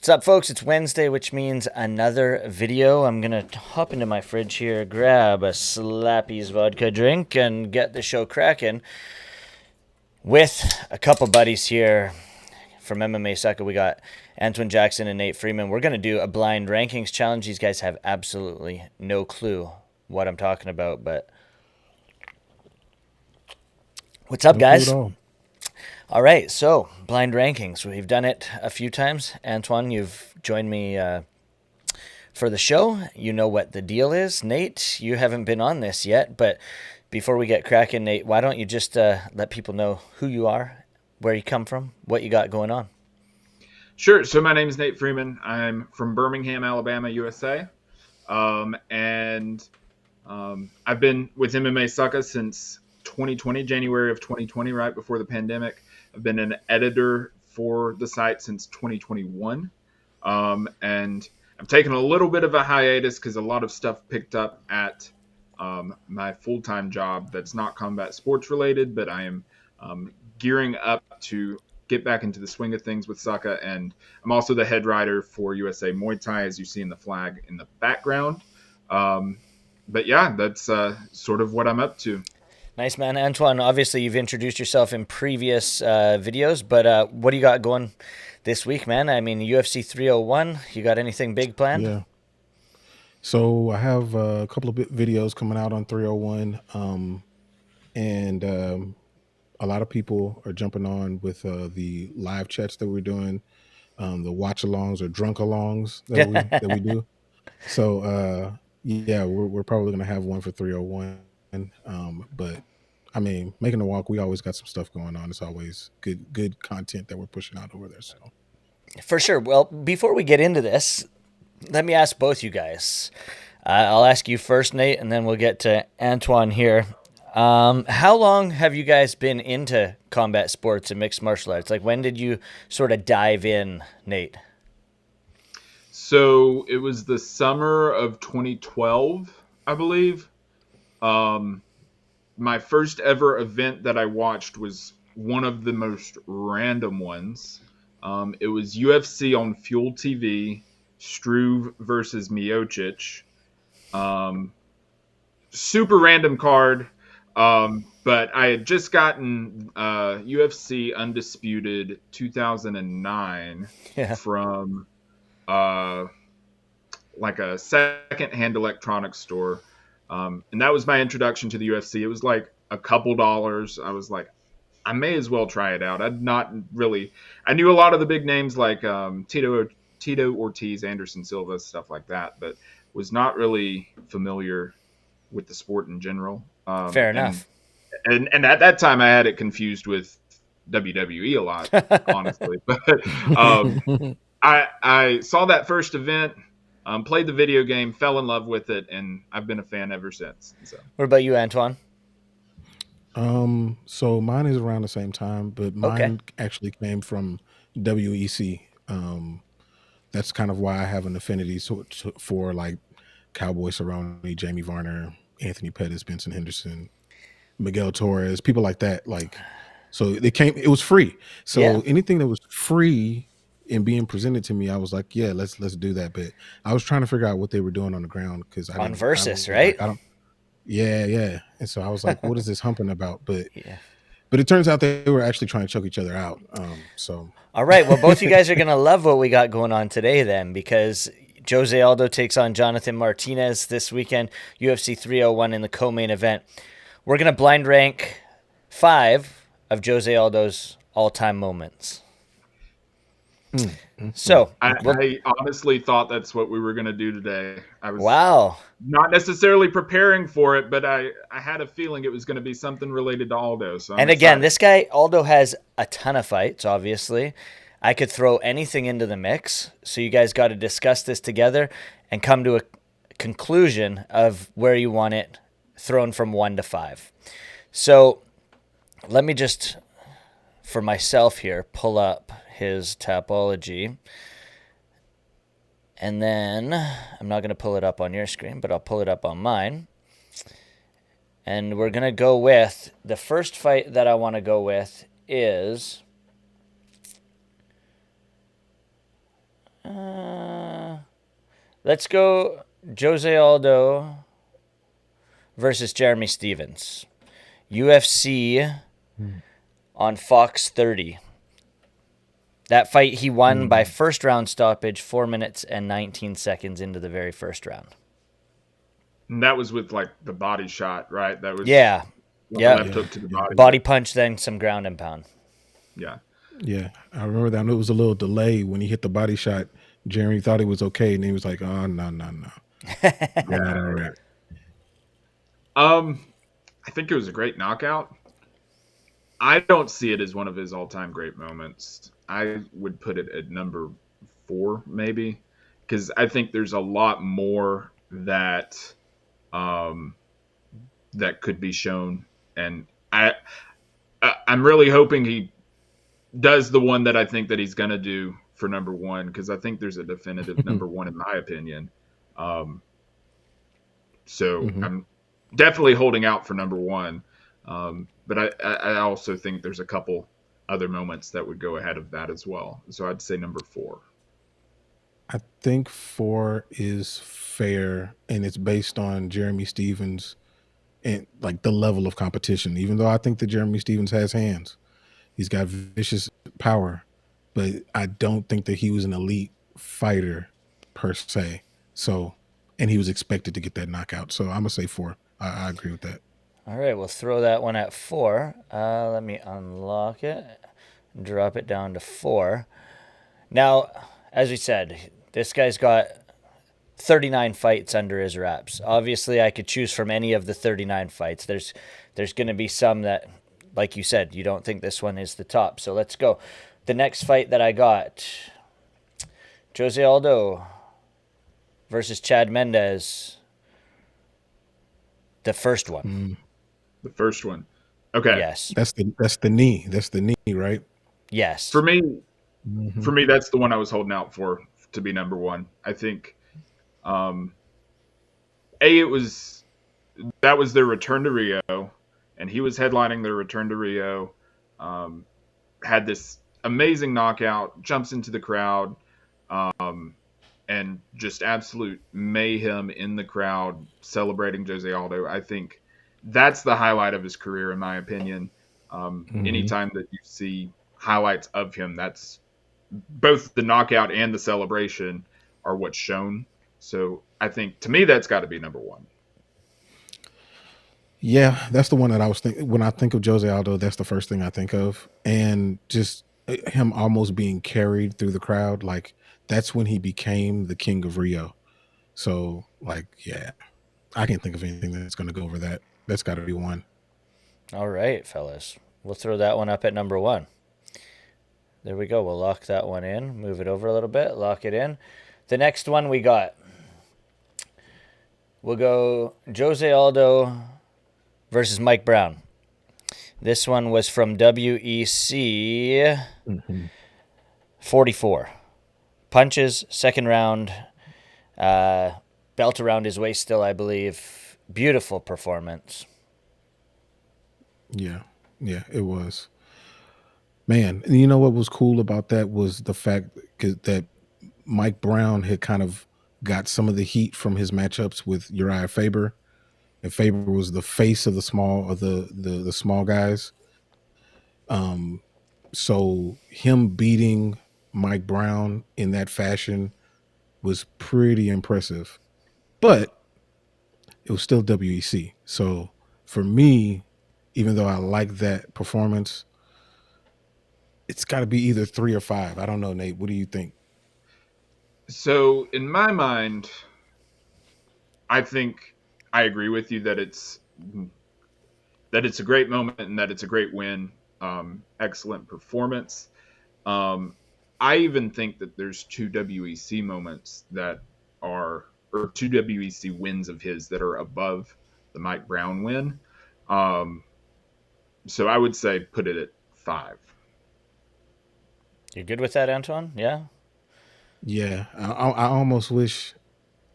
What's up, folks? It's Wednesday, which means another video. I'm going to hop into my fridge here, grab a Slappy's vodka drink, and get the show cracking with a couple buddies here from MMASucka. We got Antwyn Jackson and Nate Freeman. We're going to do a blind rankings challenge. These guys have absolutely no clue what I'm talking about, but what's up, No clue at guys? all. All right, so blind rankings. We've done it a few times. Antwyn, you've joined me for the show. You know what the deal is. Nate, you haven't been on this yet, but before we get cracking, Nate, why don't you just let people know who you are, where you come from, what you got going on? Sure. So my name is Nate Freeman. I'm from Birmingham, Alabama, USA. And I've been with MMASucka since 2020, January of 2020, right before the pandemic. I've been an editor for the site since 2021. And I'm taking a little bit of a hiatus because a lot of stuff picked up at my full-time job that's not combat sports related, but I am gearing up to get back into the swing of things with Sucka. And I'm also the head writer for USA Muay Thai, as you see in the flag in the background. But yeah, that's sort of what I'm up to. Nice, man. Antwyn, obviously you've introduced yourself in previous videos, but what do you got going this week, man? I mean, UFC 301, you got anything big planned? Yeah. So I have a couple of videos coming out on 301, and a lot of people are jumping on with the live chats that we're doing, the watch-alongs or drunk-alongs that we do. So yeah, we're probably gonna have one for 301. But I mean, making the walk, we always got some stuff going on. It's always good content that we're pushing out over there. So For sure. Well, before we get into this, let me ask both you guys. I'll ask you first, Nate, and then we'll get to Antwyn here. How long have you guys been into combat sports and mixed martial arts? Like, when did you sort of dive in, Nate? So it was the summer of 2012, I believe. Um, my first ever event that I watched was one of the most random ones. It was UFC on Fuel TV, Struve versus Miocic. Um, Super random card, but I had just gotten UFC Undisputed 2009 Yeah. from uh, like a second-hand electronics store. And that was my introduction to the UFC. It was like a couple dollars. I was like, I may as well try it out. I'd not really. I knew a lot of the big names like Tito Ortiz, Anderson Silva, stuff like that, but was not really familiar with the sport in general. Um, Fair and enough. and at that time, I had it confused with WWE a lot, honestly. But um, I saw that first event, played the video game, fell in love with it, and I've been a fan ever since. So What about you, Antwyn? so mine is around the same time, but Okay. mine actually came from WEC. That's kind of why I have an affinity for like Cowboy Cerrone, Jamie Varner, Anthony Pettis, Benson Henderson, Miguel Torres, people like that. Like, so it was free. Yeah. So anything that was free and being presented to me, I was like, yeah, let's do that. But I was trying to figure out what they were doing on the ground because On I Versus, was like, right? I don't. Yeah, yeah. And so I was like, what is this humping about? Yeah. But it turns out they were actually trying to choke each other out. So All right. Well, both you guys are going to love what we got going on today then, because Jose Aldo takes on Jonathan Martinez this weekend, UFC 301 in the co-main event. We're going to blind rank 5 of Jose Aldo's all-time moments. So, we'll, I honestly thought that's what we were going to do today. I was wow. not necessarily preparing for it, but I had a feeling it was going to be something related to Aldo. So I'm And again, excited. this guy, Aldo, has a ton of fights, obviously. I could throw anything into the mix. So you guys got to discuss this together and come to a conclusion of where you want it thrown from 1 to 5. So let me just, for myself here, pull up his Tapology. And then I'm not going to pull it up on your screen, but I'll pull it up on mine. And we're going to go with, the first fight that I want to go with is Let's go Jose Aldo versus Jeremy Stevens. UFC on Fox 30. That fight he won by first round stoppage, 4 minutes and 19 seconds into the very first round. And that was with like the body shot, right? That was Yeah. like a Yeah. left hook to the body. Body punch, then some ground and pound. Yeah. Yeah, I remember that. I know it was a little delay when he hit the body shot. Jeremy thought he was okay, and he was like, "Oh no, no, no, I'm not all right." I think it was a great knockout. I don't see it as one of his all-time great moments. I would put it at number 4, maybe, because I think there's a lot more um, that could be shown, and I'm really hoping he does the one that I think that he's gonna do for number 1, because I think there's a definitive number 1 in my opinion. Um, so Hmm. I'm definitely holding out for number 1. But I also think there's a couple other moments that would go ahead of that as well. So I'd say number 4. I think 4 is fair, and it's based on Jeremy Stevens and like the level of competition. Even though I think that Jeremy Stevens has hands, he's got vicious power, but I don't think that he was an elite fighter per se. So, and he was expected to get that knockout. So I'm gonna say 4. I agree with that. All right, we'll throw that one at 4. Let me unlock it, drop it down to 4. Now, as we said, this guy's got 39 fights under his wraps. Obviously, I could choose from any of the 39 fights. There's going to be some that, like you said, you don't think this one is the top. So let's go. The next fight that I got, Jose Aldo versus Chad Mendez. The first one. The first one. Okay. Yes. That's the knee. That's the knee, right? Yes. For me, Mm-hmm. that's the one I was holding out for to be number 1. I think it was that was their return to Rio, and he was headlining their return to Rio. Um, had this amazing knockout, jumps into the crowd, and just absolute mayhem in the crowd celebrating Jose Aldo. I think that's the highlight of his career, in my opinion. Mm-hmm. Anytime that you see highlights of him, that's both the knockout and the celebration are what's shown. So I think to me that's got to be number 1. Yeah, that's the one that I was thinking. When I think of Jose Aldo, that's the first thing I think of, and just him almost being carried through the crowd. Like that's when he became the king of Rio. So, like, yeah, I can't think of anything that's going to go over that. That's got to be one. All right, fellas. We'll throw that one up at number 1. There we go. We'll lock that one in. Move it over a little bit. Lock it in. The next one we got. We'll go Jose Aldo versus Mike Brown. This one was from WEC Mm-hmm. 44. Punches, second round. Belt around his waist still, I believe. Beautiful performance. Yeah, yeah, it was. Man, and you know what was cool about that was the fact that Mike Brown had kind of got some of the heat from his matchups with Uriah Faber, and Faber was the face of the small of the small guys. Um, so him beating Mike Brown in that fashion was pretty impressive, but it was still WEC. So for me, even though I like that performance, it's got to be either 3 or 5. I don't know, Nate. What do you think? So in my mind, I think I agree with you that it's a great moment and that it's a great win. Excellent performance. Um, I even think that there's 2 WEC moments that are, or 2 WEC wins of his that are above the Mike Brown win. Um, so I would say put it at 5. You good with that, Antoine? Yeah? Yeah, I almost wish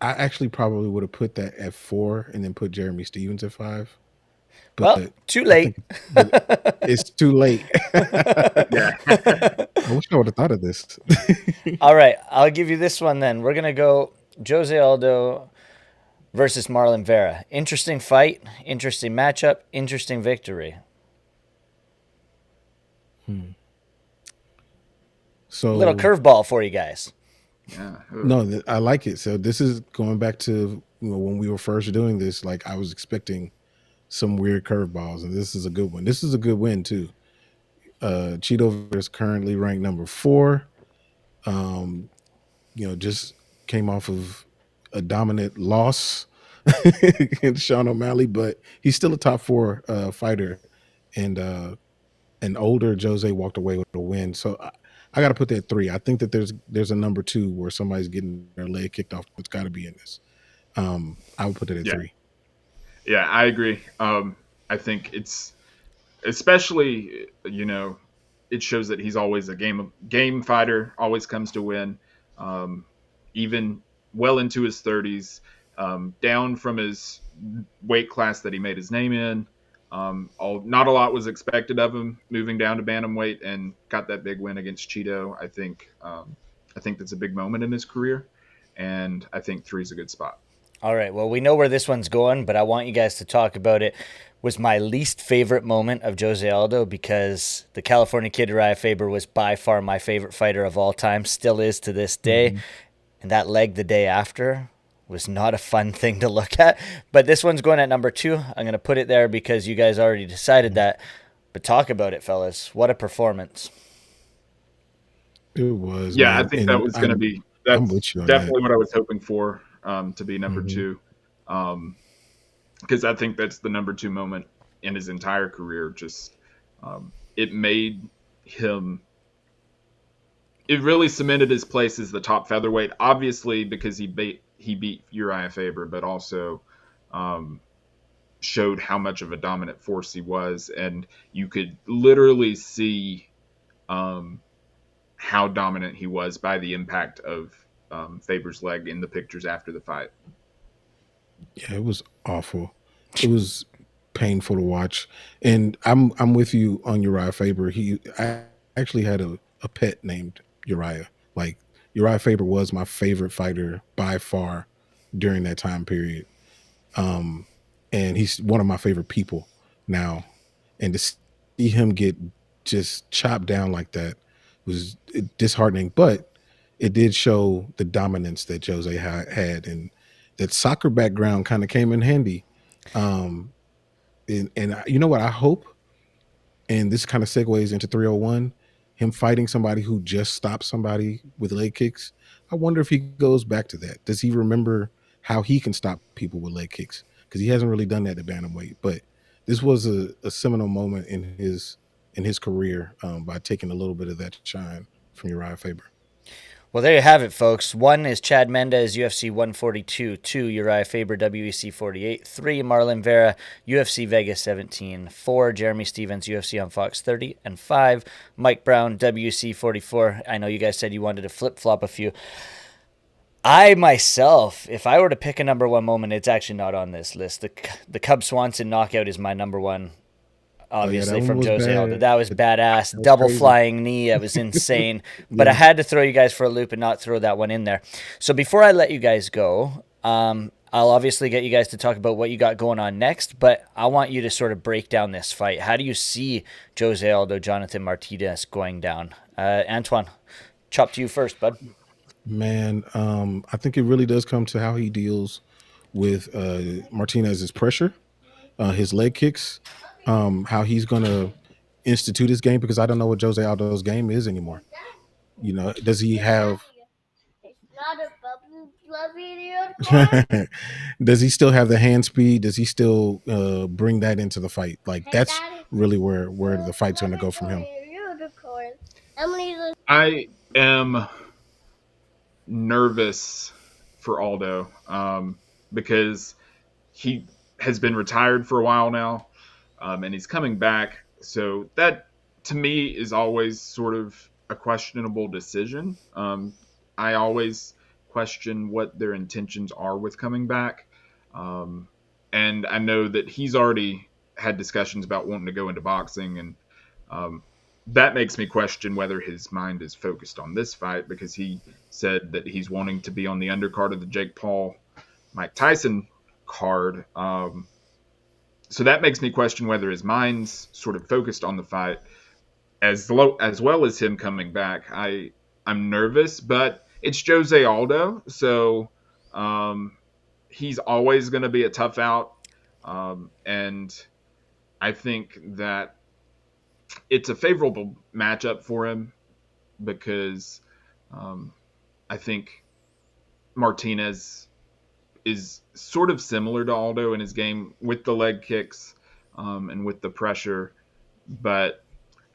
I actually probably would have put that at 4 and then put Jeremy Stevens at 5. Well, but too I late. think but it's too late. Yeah. I wish I would have thought of this. All right, I'll give you this one then. We're going to go Jose Aldo versus Marlon Vera. Interesting fight, interesting matchup, interesting victory. Little So curveball for you guys. Yeah. no, I like it. So this is going back to when we were first doing this. Like I was expecting some weird curveballs, and this is a good one. This is a good win too. Cheeto is currently ranked number 4. Um, just came off of a dominant loss against Sean O'Malley, but he's still a top 4 fighter, and an older Jose walked away with a win. So I got to put that 3. I think that there's a number 2 where somebody's getting their leg kicked off. It's got to be in this. I would put it at Yeah. 3. Yeah, I agree. I think it's especially it shows that he's always a game fighter, always comes to win, um, even well into his 30s, down from his weight class that he made his name in. Not a lot was expected of him moving down to bantamweight and got that big win against Cheeto. I think that's a big moment in his career, and I think 3 is a good spot. All right, well, we know where this one's going, but I want you guys to talk about it. Was my least favorite moment of Jose Aldo because the California Kid Uriah Faber was by far my favorite fighter of all time, still is to this day. Mm-hmm. And that leg the day after was not a fun thing to look at. But this one's going at number 2. I'm going to put it there because you guys already decided that. But talk about it, fellas. What a performance. It was, Yeah, I man, think that and was going to be I'm that's with you on that. definitely what I was hoping for, to be number Mm-hmm. 2, because I think that's the number 2 moment in his entire career. Just it made him. It really cemented his place as the top featherweight. Obviously, because he beat Uriah Faber, but also um, showed how much of a dominant force he was, and you could literally see um, how dominant he was by the impact of Faber's leg in the pictures after the fight. Yeah, it was awful. It was painful to watch. And I'm with you on Uriah Faber. I actually had a pet named Uriah. Like Uriah Faber was my favorite fighter by far during that time period. Um, and he's one of my favorite people now. And to see him get just chopped down like that was disheartening. But it did show the dominance that Jose had, and that soccer background kind of came in handy. Um, and you know what? I hope, and this kind of segues into 301, him fighting somebody who just stopped somebody with leg kicks. I wonder if he goes back to that. Does he remember how he can stop people with leg kicks? Because he hasn't really done that at bantamweight. But this was a seminal moment in his career, by taking a little bit of that shine from Uriah Faber. Well, there you have it, folks. 1 is Chad Mendez, UFC 142. 2, Uriah Faber, WEC 48. 3, Marlon Vera, UFC Vegas 17. 4, Jeremy Stevens, UFC on Fox 30. And 5, Mike Brown, WC 44. I know you guys said you wanted to flip-flop a few. I myself, if I were to pick a number 1 moment, it's actually not on this list. The Cub Swanson knockout is my number 1, Oh yeah, that obviously, one from was Jose Aldo. bad. That was That badass. was Double crazy. flying knee. That was insane. But I Yeah. had to throw you guys for a loop and not throw that one in there. So before I let you guys go, I'll obviously get you guys to talk about what you got going on next, but I want you to sort of break down this fight. How do you see Jose Aldo, Jonathan Martinez going down? Antwyn, chop to you first, bud. Man, I think it really does come to how he deals with Martinez's pressure, his leg kicks, how he's going to institute his game, because I don't know what Jose Aldo's game is anymore. Does he have? Does he still have the hand speed? Does he still bring that into the fight? Like that's really where the fight's going to go from him. I am nervous for Aldo, because he has been retired for a while now, and he's coming back. So that to me is always sort of a questionable decision. I always question what their intentions are with coming back, um, and I know that he's already had discussions about wanting to go into boxing, and that makes me question whether his mind is focused on this fight, because he said that he's wanting to be on the undercard of the Jake Paul Mike Tyson card. So that makes me question whether his mind's sort of focused on the fight as well as him coming back. I'm nervous, but it's Jose Aldo, so he's always going to be a tough out, and I think that it's a favorable matchup for him because I think Martinez is sort of similar to Aldo in his game with the leg kicks and with the pressure, but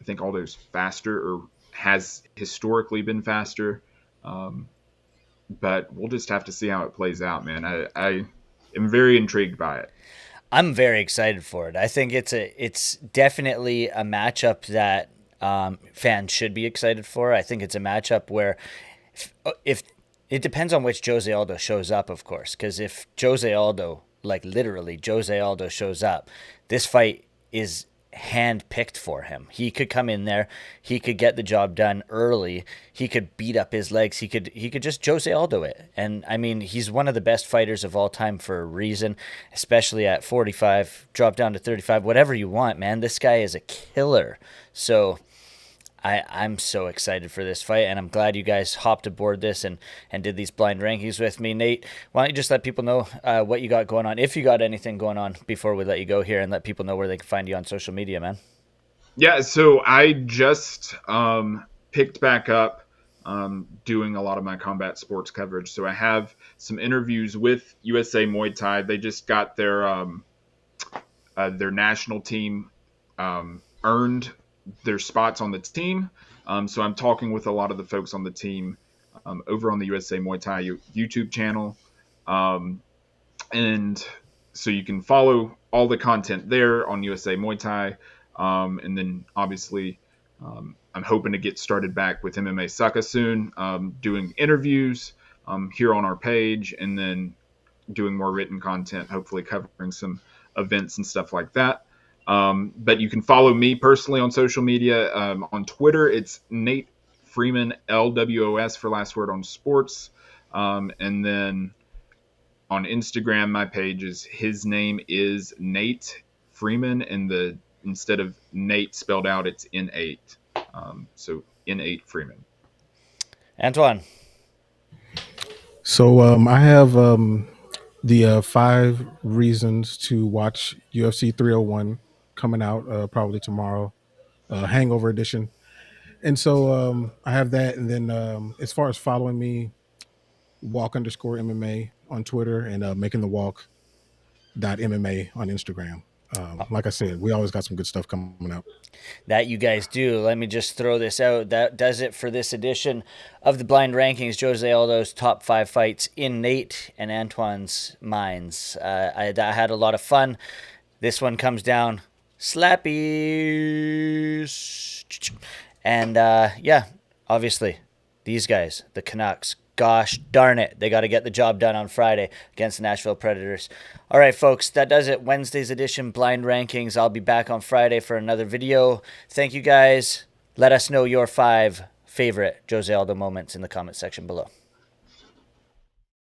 I think Aldo's faster, or has historically been faster. Um, but we'll just have to see how it plays out, man. I am very intrigued by it. I'm very excited for it. I think it's definitely a matchup that fans should be excited for. I think it's a matchup where if it depends on which Jose Aldo shows up, of course, because if Jose Aldo, like literally Jose Aldo shows up, this fight is hand picked for him. He could come in there, he could get the job done early, he could beat up his legs, he could just Jose Aldo it. And I mean, he's one of the best fighters of all time for a reason, especially at 45, drop down to 35, whatever you want, man. This guy is a killer. So I'm so excited for this fight, and I'm glad you guys hopped aboard this and did these blind rankings with me. Nate, why don't you just let people know what you got going on, if you got anything going on, before we let you go here, and let people know where they can find you on social media, man. Yeah, so I just picked back up doing a lot of my combat sports coverage. So I have some interviews with USA Muay Thai. They just got their national team earned their spots on the team. So I'm talking with a lot of the folks on the team over on the USA Muay Thai YouTube channel. And so you can follow all the content there on USA Muay Thai. And then obviously, I'm hoping to get started back with MMASucka soon, doing interviews here on our page, and then doing more written content, hopefully covering some events and stuff like that. But you can follow me personally on social media. On Twitter, it's Nate Freeman, LWOS for last word on sports. And then on Instagram, my page is his name is Nate Freeman, and instead of Nate spelled out, it's N8. So N8 Freeman. Antwyn. So I have the 5 reasons to watch UFC 301 coming out probably tomorrow, Hangover edition. And so I have that. And then as far as following me, walk_MMA on Twitter, and making the walk.MMA on Instagram. Like I said, we always got some good stuff coming out. That you guys do. Let me just throw this out. That does it for this edition of the Blind Rankings. Jose Aldo's top 5 fights in Nate and Antwyn's minds. I had a lot of fun. This one comes down slappies. And yeah, obviously, these guys, the Canucks, gosh darn it, they got to get the job done on Friday against the Nashville Predators. All right, folks, that does it. Wednesday's edition, Blind Rankings. I'll be back on Friday for another video. Thank you, guys. Let us know your 5 favorite Jose Aldo moments in the comment section below.